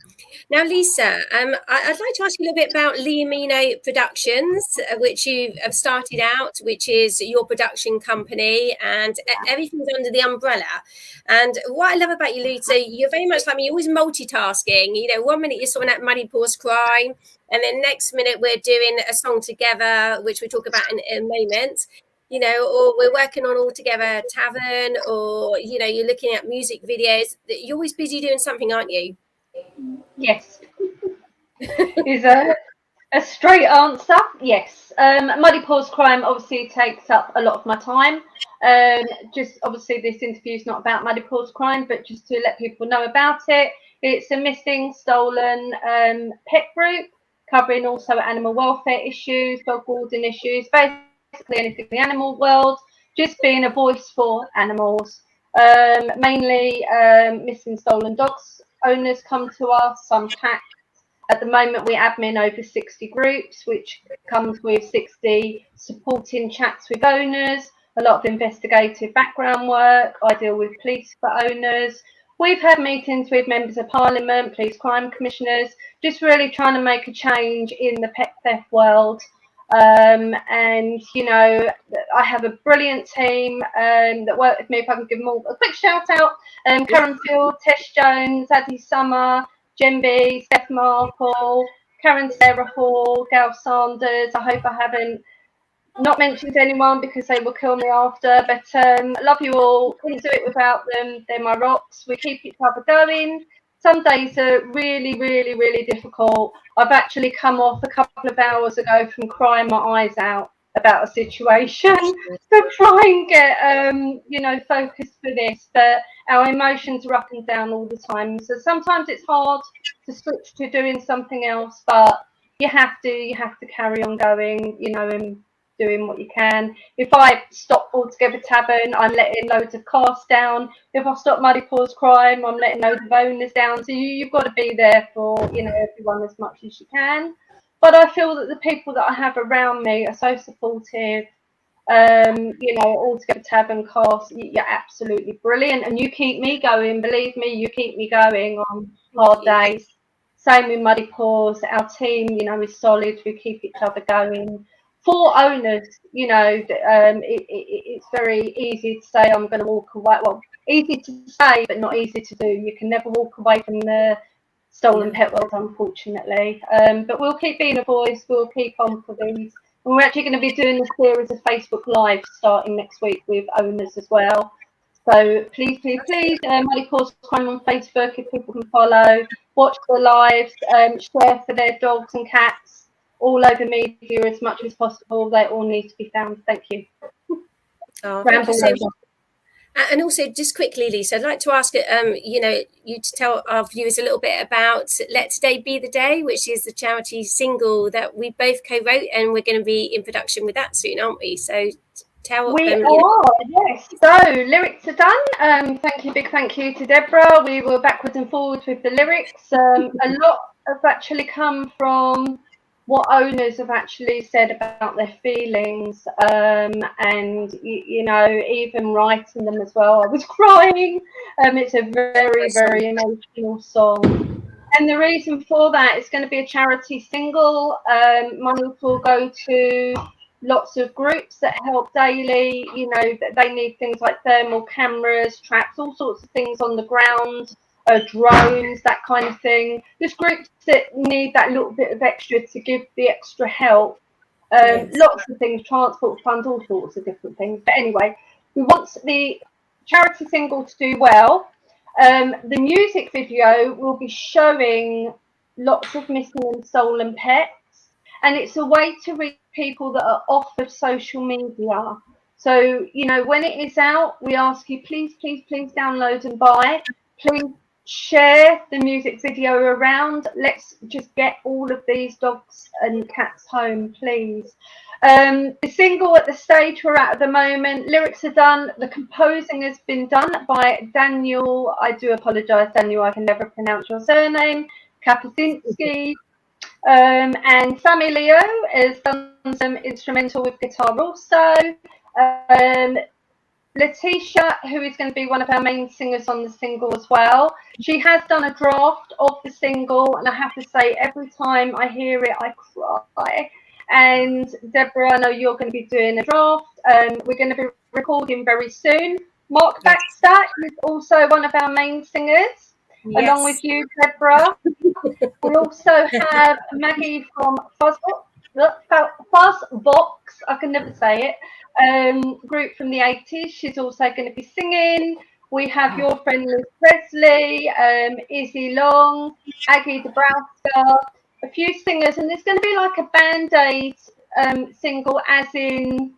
Now, Lisa, I'd like to ask you a little bit about Leomina Productions, which you have started out, which is your production company, and everything's under the umbrella. And what I love about you, Lisa, you're very much like me, you're always multitasking. You know, 1 minute you're sorting out Muddypaws Crime, and then next minute we're doing a song together, which we'll talk about in a moment. You know, or we're working on all together Tavern, or, you know, you're looking at music videos. You're always busy doing something, aren't you? Yes. Is a straight answer. Yes. Muddypaws Crime obviously takes up a lot of my time. Just obviously this interview is not about Muddypaws Crime, but just to let people know about it. It's a missing, stolen pet group, covering also animal welfare issues, dog warden issues, basically anything in the animal world, just being a voice for animals. Mainly missing, stolen dogs. Owners come to us, some cats. At the moment, we admin over 60 groups, which comes with 60 supporting chats with owners, a lot of investigative background work. I deal with police for owners. We've had meetings with members of parliament, police crime commissioners, just really trying to make a change in the pet theft world. And, you know, I have a brilliant team that work with me. If I can give them all a quick shout out, Karen Field, Tess Jones, Addie Summer, Jemby, Steph Marple, Karen Sarah Hall, Gail Sanders. I hope I haven't not mentioned anyone because they will kill me after, but love you all. Couldn't do it without them. They're my rocks. We keep each other going. Some days are really, really, really difficult. I've actually come off a couple of hours ago from crying my eyes out about a situation to try and get, you know, focused for this. But our emotions are up and down all the time. So sometimes it's hard to switch to doing something else, but you have to carry on going, you know, and doing what you can. If I stop altogether Tavern, I'm letting loads of casts down. If I stop Muddypaws Crime, I'm letting loads of owners down. So you've got to be there for, you know, everyone as much as you can. But I feel that the people that I have around me are so supportive. You know, altogether Tavern cast, you're absolutely brilliant, and you keep me going. Believe me, you keep me going on hard days. Same with Muddypaws. Our team, you know, is solid. We keep each other going. For owners, you know, it's very easy to say I'm going to walk away. Well, easy to say, but not easy to do. You can never walk away from the stolen pet world, unfortunately. But we'll keep being a voice. We'll keep on for these. And we're actually going to be doing a series of Facebook Live starting next week with owners as well. So please, Muddypaws Crime on Facebook if people can follow, watch the lives, share for their dogs and cats. All over media as much as possible. They all need to be found. Thank you. Oh, thank you so much. And also, just quickly, Lisa, I'd like to ask you know, you to tell our viewers a little bit about Let Today Be the Day, which is the charity single that we both co-wrote, and we're going to be in production with that soon, aren't we? So tell we them. Yes. So lyrics are done. Big thank you to Deborah. We were backwards and forwards with the lyrics. A lot have actually come from what owners have actually said about their feelings, and you know, even writing them as well. I was crying. It's a very, very emotional song, and the reason for that is going to be a charity single. Money will go to lots of groups that help daily. You know, that they need things like thermal cameras, traps, all sorts of things on the ground. Drones, that kind of thing. There's groups that need that little bit of extra to give the extra help. Lots of things, transport funds, all sorts of different things. But anyway, we want the charity single to do well. The music video will be showing lots of missing and stolen pets, and it's a way to reach people that are off of social media. So, you know, when it is out, we ask you, please download and buy. Please share the music video around. Let's just get all of these dogs and cats home, please. The single at the stage we're at the moment, lyrics are done. The composing has been done by Daniel. I do apologise, Daniel, I can never pronounce your surname. Kapusinski. And Sammy Leo has done some instrumental with guitar also. Letitia, who is going to be one of our main singers on the single as well. She has done a draft of the single, and I have to say, every time I hear it, I cry. And Deborah, I know you're going to be doing a draft. We're going to be recording very soon. Mark Baxter is also one of our main singers, along with you, Deborah. We also have Maggie from Fuzzbox, I can never say it, group from the 80s. She's also going to be singing. We have your friend Liz Presley, Izzy Long, Aggie Debrowska, a few singers, and there's going to be like a Band-Aid single, as in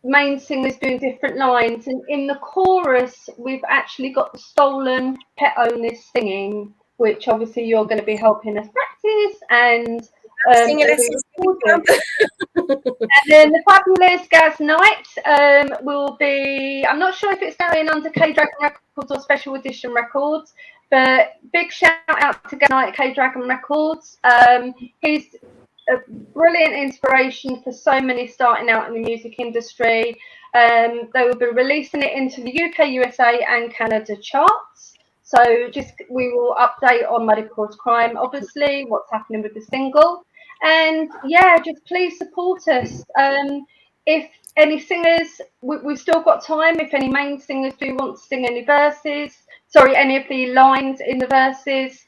main singers doing different lines. And in the chorus, we've actually got the Stolen Pet Owners singing, which obviously you're going to be helping us practice and singing lessons. And then the fabulous Gaz Knight will be, I'm not sure if it's going under K-Dragon Records or Special Edition Records, but big shout out to Gaz Knight at K-Dragon Records. He's a brilliant inspiration for so many starting out in the music industry. They will be releasing it into the UK, USA and Canada charts. So just we will update on Muddypaws Crime, obviously, what's happening with the single. And yeah, just please support us. If any singers, we've still got time. If any main singers do want to sing any verses, sorry, any of the lines in the verses,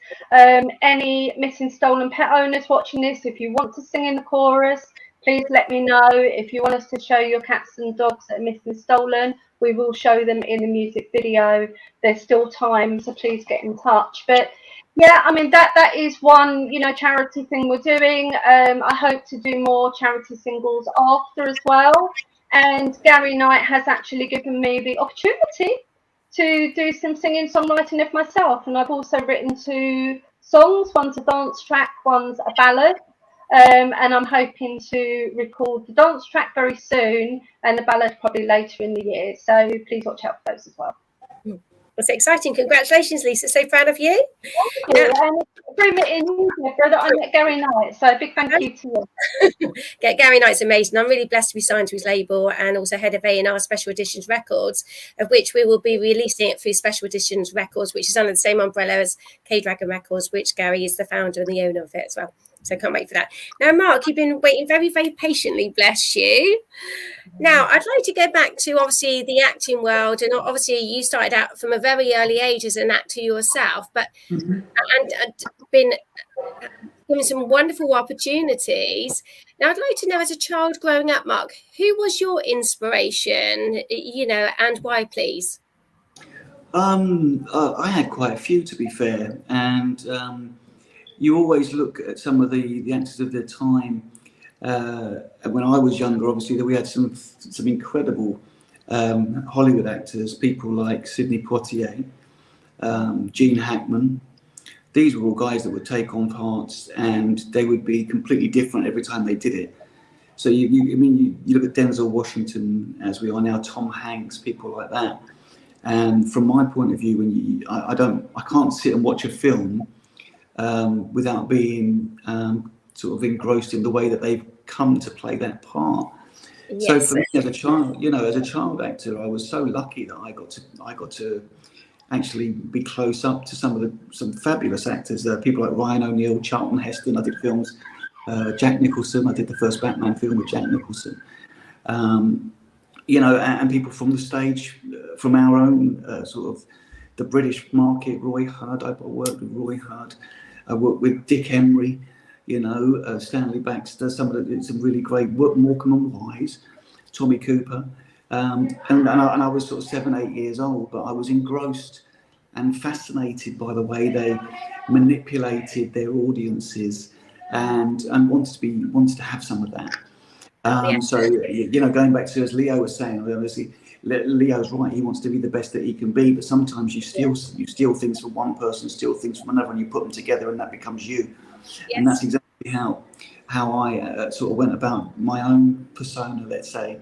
any missing stolen pet owners watching this, if you want to sing in the chorus, please let me know. If you want us to show your cats and dogs that are missing stolen, we will show them in the music video. There's still time, so please get in touch. But yeah, I mean, that is one, charity thing we're doing. I hope to do more charity singles after as well. And Gary Knight has actually given me the opportunity to do some singing, songwriting of myself. And I've also written 2 songs. One's a dance track, one's a ballad. And I'm hoping to record the dance track very soon and the ballad probably later in the year. So please watch out for those as well. That's exciting. Congratulations, Lisa. So proud of you. Thank you. And through me in Deborah that I met Gary Knight. So a big thank you to you. Gary Knight's amazing. I'm really blessed to be signed to his label and also head of A&R Special Editions Records, of which we will be releasing it through Special Editions Records, which is under the same umbrella as K-Dragon Records, which Gary is the founder and the owner of it as well. So I can't wait for that. Now, Mark, you've been waiting very, very patiently, bless you. Now, I'd like to go back to, obviously, the acting world. And obviously, you started out from a very early age as an actor yourself, but and been given some wonderful opportunities. Now, I'd like to know, as a child growing up, Mark, who was your inspiration, and why, please? I had quite a few, to be fair. And you always look at some of the actors of their time. When I was younger, obviously, we had some incredible Hollywood actors, people like Sidney Poitier, Gene Hackman. These were all guys that would take on parts, and they would be completely different every time they did it. So you look at Denzel Washington, as we are now, Tom Hanks, people like that. And from my point of view, I can't sit and watch a film without being sort of engrossed in the way that they've come to play that part. Yes. So for me, as a child actor, I was so lucky that I got to actually be close up to some fabulous actors. People like Ryan O'Neal, Charlton Heston. I did films. Jack Nicholson. I did the first Batman film with Jack Nicholson. And people from the stage, from our own sort of the British market. Roy Hudd. I worked with Roy Hudd. I worked with Dick Emery, Stanley Baxter, some really great work, Morecambe and Wise, Tommy Cooper. And I was sort of 7, 8 years old, but I was engrossed and fascinated by the way they manipulated their audiences and wanted to have some of that. So, going back to, as Leo was saying, obviously, Leo's right. He wants to be the best that he can be, but sometimes you steal things from one person, steal things from another, and you put them together, and that becomes you. Yes. And that's exactly how I sort of went about my own persona, let's say,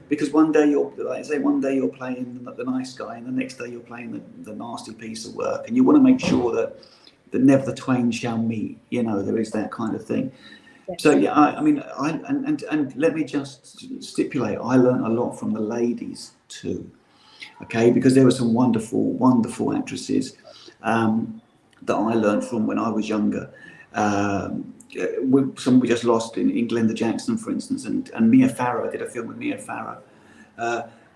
because one day you're playing the nice guy, and the next day you're playing the nasty piece of work, and you want to make sure that never the twain shall meet. There is that kind of thing. So yeah, I mean, and let me just stipulate, I learned a lot from the ladies too, okay, because there were some wonderful actresses that I learned from when I was younger. Some we just lost in Glenda Jackson, for instance, and Mia Farrow. I did a film with Mia Farrow,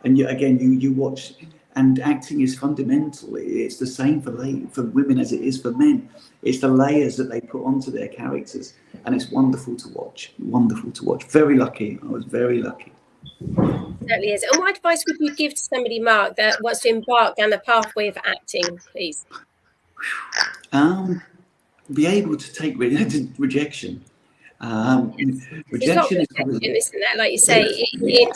and you watch. And acting is fundamental. It's the same for women as it is for men. It's the layers that they put onto their characters, and it's wonderful to watch. Wonderful to watch. Very lucky. I was very lucky. Certainly is. And what advice would you give to somebody, Mark, that wants to embark down the pathway of acting, please? Be able to take rejection. Rejection is probably, isn't that, like you say, in TV and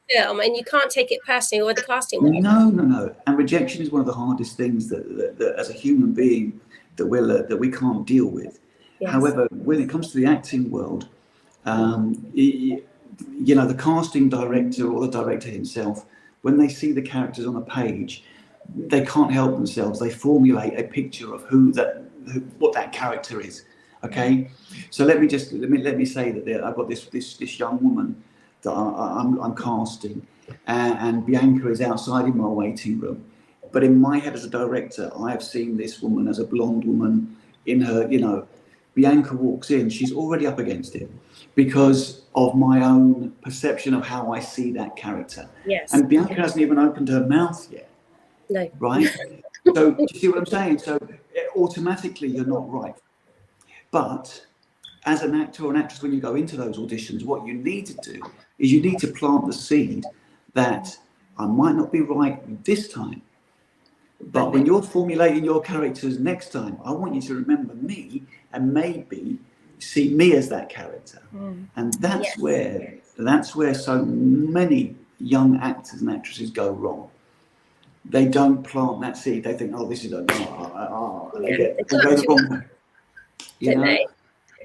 film, and you can't take it personally, or the casting. No. And rejection is one of the hardest things that as a human being that we can't deal with. Yes. However, when it comes to the acting world, the casting director or the director himself, when they see the characters on a page, they can't help themselves. They formulate a picture of what that character is. Okay, so let me say that I've got this young woman that I'm casting, and Bianca is outside in my waiting room. But in my head as a director, I have seen this woman as a blonde woman. In her, Bianca walks in, she's already up against it because of my own perception of how I see that character. Yes. And Bianca hasn't even opened her mouth yet. No. Right. So do you see what I'm saying? So automatically you're not right. But as an actor or an actress, when you go into those auditions, what you need to do is you need to plant the seed that I might not be right this time, but when you're formulating your characters next time, I want you to remember me and maybe see me as that character. And that's where so many young actors and actresses go wrong. They don't plant that seed. They think, oh, this is they go the wrong way.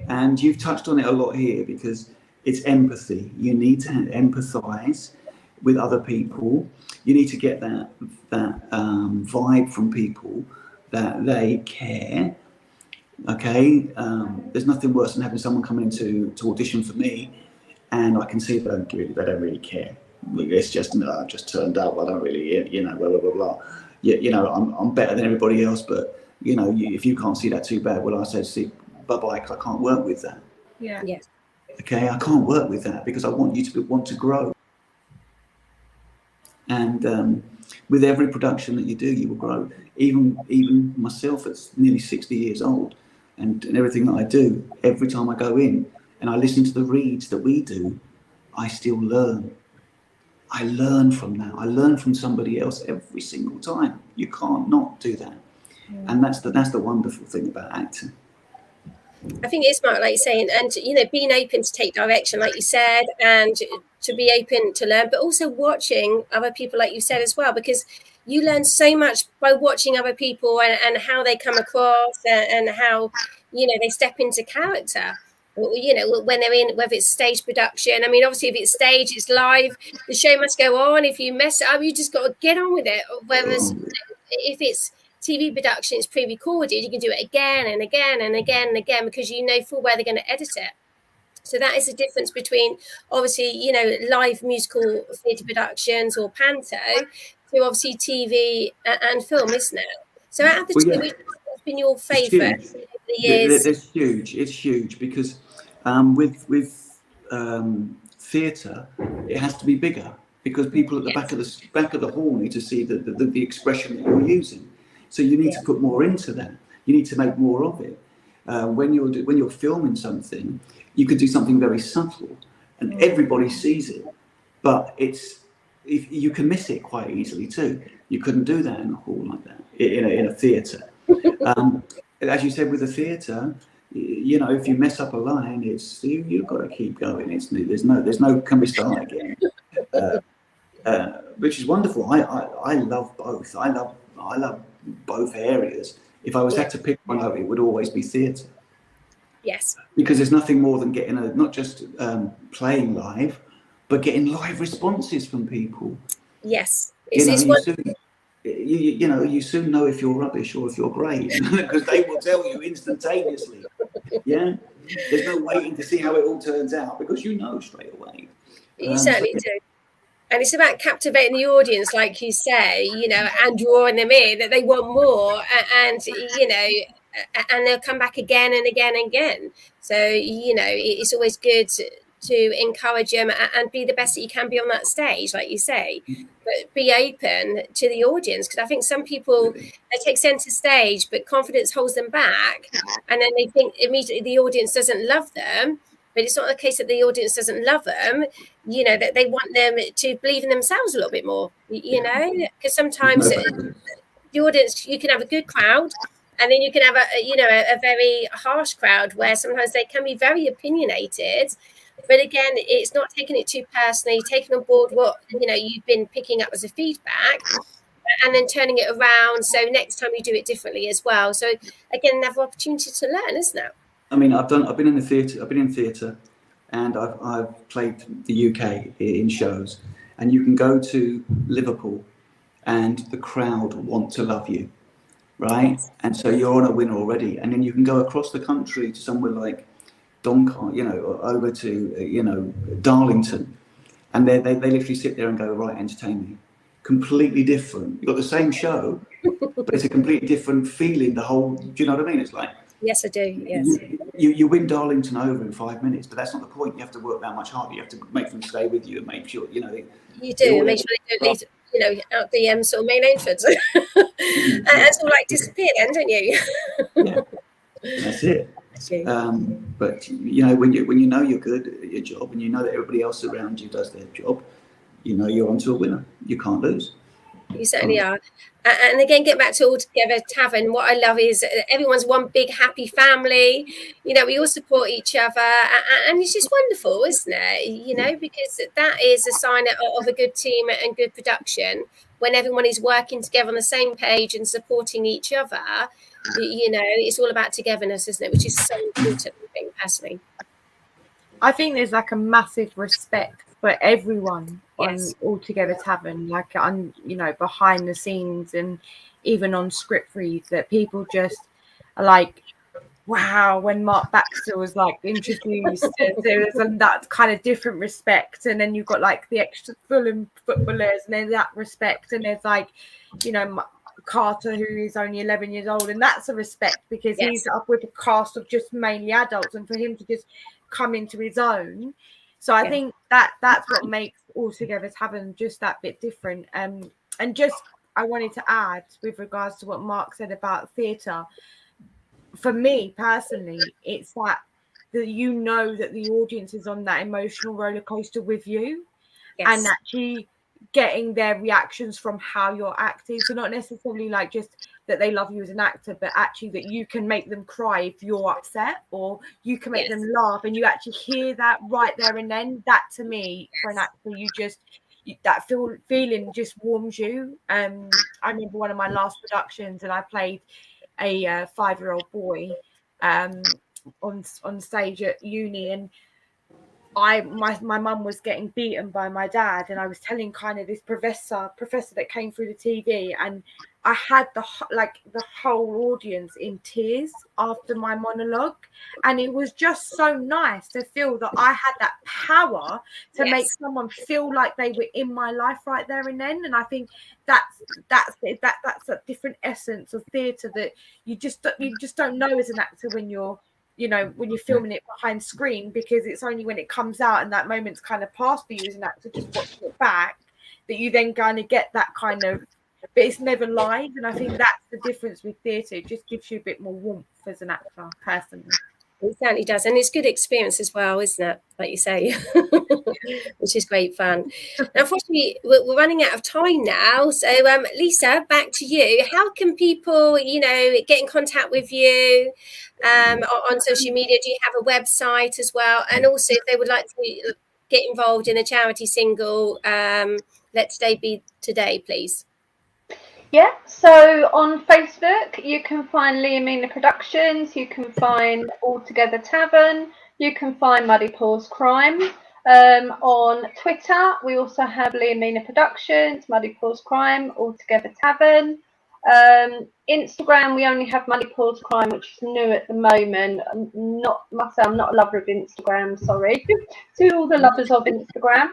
And you've touched on it a lot here because it's empathy. You need to empathize with other people. You need to get that vibe from people that they care. Okay, there's nothing worse than having someone come in to audition for me, and I can see they don't really care. It's just I just turned up. I don't really, blah blah blah blah. I'm better than everybody else, but if you can't see that too bad, well, I say, see, bye-bye, I can't work with that. Yeah. Yes. Okay, I can't work with that because I want you to want to grow. And with every production that you do, you will grow. Even myself, it's nearly 60 years old, and everything that I do, every time I go in and I listen to the reads that we do, I still learn. I learn from that. I learn from somebody else every single time. You can't not do that. Yeah. And that's the wonderful thing about acting. I think it's Mark, like you're saying, and being open to take direction, like you said, and to be open to learn, but also watching other people, like you said as well, because you learn so much by watching other people and how they come across and how they step into character. When they're in, whether it's stage production. I mean, obviously, if it's stage, it's live. The show must go on. If you mess it up, you just got to get on with it. Whereas if it's TV production, it's pre-recorded, you can do it again and again and again and again because you know full well they're going to edit it. So that is the difference between, obviously, live musical theatre productions or panto to obviously TV and film, isn't it? So out of the two, which has been your favourite over the years? It's huge. It's huge because with theatre, it has to be bigger because people at the back of the hall need to see the expression that you're using. So you need to put more into that. You need to make more of it. When you're filming something, you could do something very subtle, and everybody sees it. But if you can miss it quite easily too. You couldn't do that in a hall like that in a theatre. As you said with the theatre, if you mess up a line, it's you've got to keep going. There's no can we start again? Which is wonderful. I love both. I love both areas. If I was had to pick one of it would always be theatre. Yes. Because there's nothing more than getting not just playing live, but getting live responses from people. Yes. You soon know if you're rubbish or if you're great because they will tell you instantaneously. Yeah. There's no waiting to see how it all turns out, because you know straight away. You certainly do. And it's about captivating the audience, like you say, you know, and drawing them in, that they want more, and you know, and they'll come back again and again and again. So, you know, it's always good to encourage them and be the best that you can be on that stage, like you say, but be open to the audience, because I think some people, they take centre stage, but confidence holds them back, and then they think immediately the audience doesn't love them. But it's not the case that the audience doesn't love them, you know, that they want them to believe in themselves a little bit more, you know, because sometimes the audience, you can have a good crowd, and then you can have a very harsh crowd, where sometimes they can be very opinionated. But again, it's not taking it too personally, taking on board what, you know, you've been picking up as a feedback, and then turning it around. So next time you do it differently as well. So again, another opportunity to learn, isn't it? I mean, I've been in theatre, and I've played the UK in shows, and you can go to Liverpool, and the crowd want to love you, right? And so you're on a win already, and then you can go across the country to somewhere like Doncaster, you know, or over to you know, Darlington, and they literally sit there and go, right, entertain me. Completely different. You've got the same show, but it's a completely different feeling. The whole, do you know what I mean? It's like, yes, I do. Yes, you win Darlington over in 5 minutes, but that's not the point. You have to work that much harder. You have to make them stay with you and make sure, you know. You do, make sure they don't leave, you know, out the sort of main entrance. And it's all like disappear then, don't you? Yeah, that's it. But you know, when you know you're good at your job, and you know that everybody else around you does their job, you know you're onto a winner. You can't lose. You certainly are. And again, get back to All Together Tavern. What I love is everyone's one big happy family. You know, we all support each other, and it's just wonderful, isn't it? You know, because that is a sign of a good team and good production, when everyone is working together on the same page and supporting each other. You know, it's all about togetherness, isn't it? Which is so important, I think, personally. I think there's like a massive respect for everyone on All Together Tavern, like on, you know, behind the scenes and even on script reads, that people just are like, wow, when Mark Baxter was like introduced, there was that kind of different respect, and then you've got like the extra Fulham footballers, and there's that respect, and there's like, you know, Carter, who is only 11 years old, and that's a respect, because he's up with a cast of just mainly adults, and for him to just come into his own. So I think that's what makes All Together Tavern just that bit different. And just, I wanted to add, with regards to what Mark said about theatre, for me personally, it's that you know that the audience is on that emotional roller coaster with you, and actually getting their reactions from how you're acting. So not necessarily like just that they love you as an actor, but actually that you can make them cry if you're upset, or you can make them laugh, and you actually hear that right there and then. That, to me, for an actor, that feeling just warms you. I remember one of my last productions, and I played a 5-year-old boy on stage at uni, and my mum was getting beaten by my dad, and I was telling kind of this professor that came through the TV, and I had the whole audience in tears after my monologue, and it was just so nice to feel that I had that power to make someone feel like they were in my life right there and then. And I think that's a different essence of theatre that you just don't know as an actor when you're filming it behind screen, because it's only when it comes out and that moment's kind of passed for you as an actor, just watching it back, that you then kind of get that kind of, but it's never live. And I think that's the difference with theatre. It just gives you a bit more warmth as an actor, personally. It certainly does, and it's good experience as well, isn't it? Like you say, which is great fun. Now, unfortunately, we're running out of time now. So, Lisa, back to you. How can people, get in contact with you on social media? Do you have a website as well? And also, if they would like to get involved in a charity single, Let Today Be Today, please. Yeah, so on Facebook, you can find Leomina Productions, you can find All Together Tavern, you can find Muddypaws Crime. On Twitter, we also have Leomina Productions, Muddypaws Crime, All Together Tavern. Instagram, we only have Muddypaws Crime, which is new at the moment. Must say, I'm not a lover of Instagram, sorry. To all the lovers of Instagram.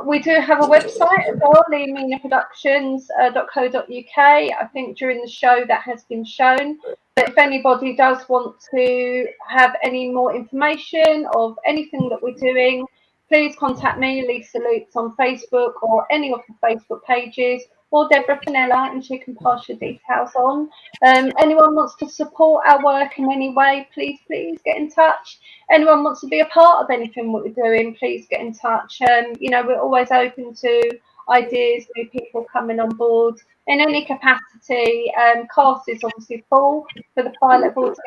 We do have a website as well, Leomina Productions.co.uk. I think during the show that has been shown. But if anybody does want to have any more information of anything that we're doing, please contact me, Lisa Lutz, on Facebook or any of the Facebook pages, or Deborah Fennella, and she can pass your details on. Anyone wants to support our work in any way, please get in touch. Anyone wants to be a part of anything what we're doing, please get in touch. You know, we're always open to ideas, new people coming on board in any capacity. Cast is obviously full for the pilot of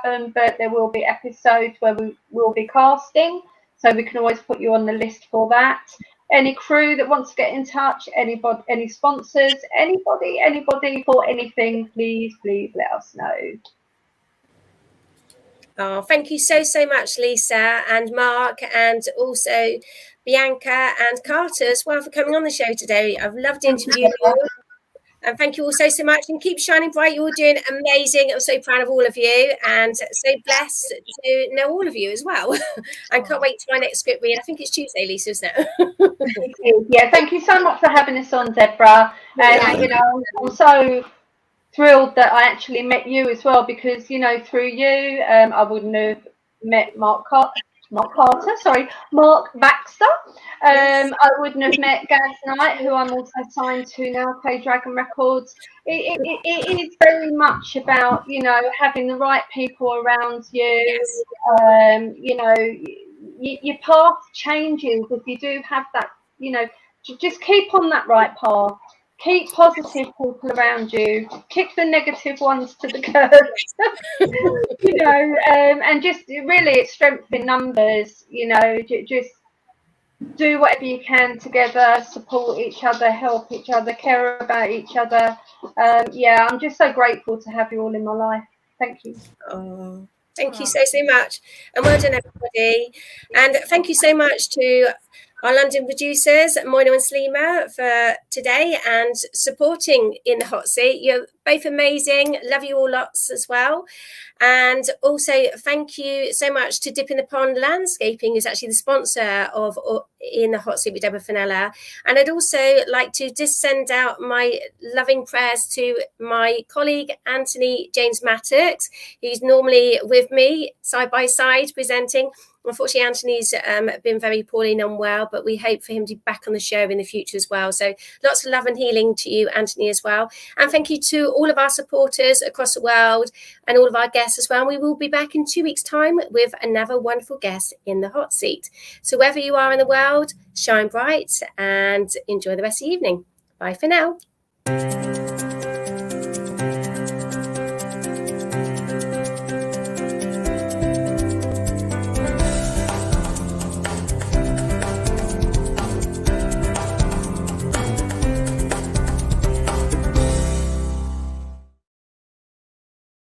Tavern, but there will be episodes where we will be casting, so we can always put you on the list for that. Any crew that wants to get in touch, anybody, any sponsors, anybody for anything, please let us know. Oh, thank you so much, Lisa and Mark, and also Bianca and Carter as well for coming on the show today. I've loved interviewing you all. And thank you all so much, and keep shining bright. You're all doing amazing. I'm so proud of all of you, and so blessed to know all of you as well. And can't wait to my next script read. I think it's Tuesday, Lisa, isn't it? Yeah, thank you so much for having us on, Deborah. And you know, I'm so thrilled that I actually met you as well, because you know, through you, I wouldn't have met Mark Baxter. Yes. I wouldn't have met Gaz Knight, who I'm also signed to now, Play Dragon Records. It is very much about, you know, having the right people around you. Yes. You know, your path changes if you do have that, you know, just keep on that right path. Keep positive people around you. Kick the negative ones to the curb. You know, and just really, it's strength in numbers. You know, just do whatever you can together, support each other, help each other, care about each other. Yeah, I'm just so grateful to have you all in my life. Thank you. Oh, thank you so much, and well done, everybody. And thank you so much to our London producers, Moinul and Salima, for today and supporting in the hot seat. You're both amazing. Love you all lots as well. And also thank you so much to Dip in the Pond Landscaping, who's actually the sponsor of In the Hot Seat with Deborah Fennella. And I'd also like to just send out my loving prayers to my colleague Anthony James Mattocks, who's normally with me side by side presenting. Unfortunately, Anthony's been very poorly and unwell, but we hope for him to be back on the show in the future as well. So lots of love and healing to you, Anthony, as well. And thank you to all of our supporters across the world and all of our guests as well. We will be back in 2 weeks' time with another wonderful guest in the hot seat. So wherever you are in the world, shine bright and enjoy the rest of the evening. Bye for now.